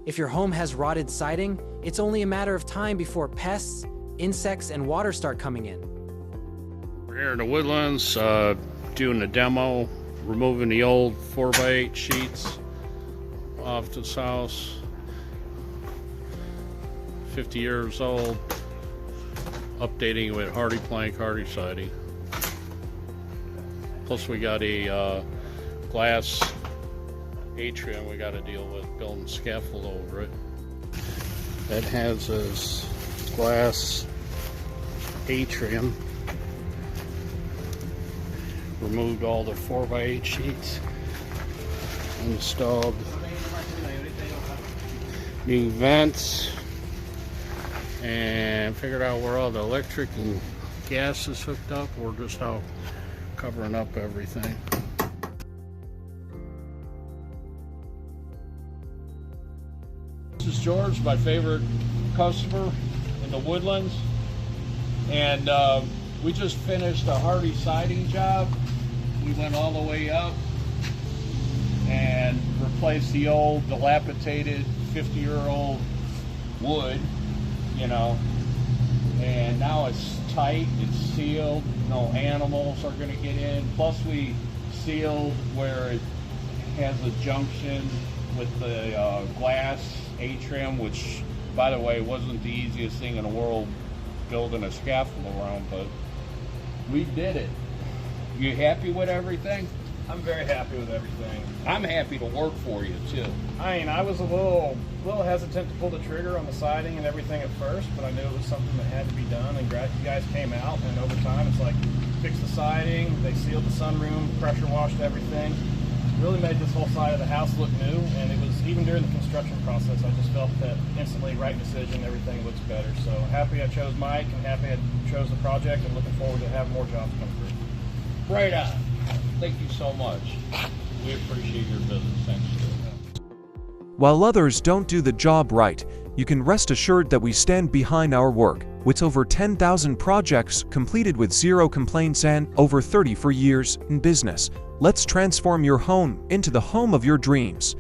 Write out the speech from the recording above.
If your home has rotted siding, it's only a matter of time before pests, insects, and water start coming in. We're here in the Woodlands, doing a demo, removing the old 4x8 sheets off this house. 50 years old, updating it with hardy plank, hardy siding. Plus we got a glass atrium we got to deal with, building scaffold over it. That has this glass atrium. Removed all the 4x8 sheets, installed new vents, and figured out where all the electric and gas is hooked up. We're just out covering up everything. This is George, my favorite customer in the Woodlands, and we just finished a hardy siding job. We went all the way up and replaced the old dilapidated 50-year-old wood, you know, and now it's tight, it's sealed, no animals are going to get in. Plus we sealed where it has a junction with the glass atrium, which, by the way, wasn't the easiest thing in the world building a scaffold around, but we did it. You happy with everything? I'm very happy with everything. I'm happy to work for you too. I mean, I was a little hesitant to pull the trigger on the siding and everything at first, but I knew it was something that had to be done, and you guys came out, and over time it's like, fixed the siding, they sealed the sunroom, pressure washed everything, really made this whole side of the house look new. And it was, even during the construction process, I just felt that instantly right decision, everything looks better. So happy I chose Mike, and happy I chose the project, and looking forward to having more jobs come through. Right on. Thank you so much. We appreciate your business. Thanks. While others don't do the job right, you can rest assured that we stand behind our work. With over 10,000 projects completed with 0 complaints and over 30 years in business, let's transform your home into the home of your dreams.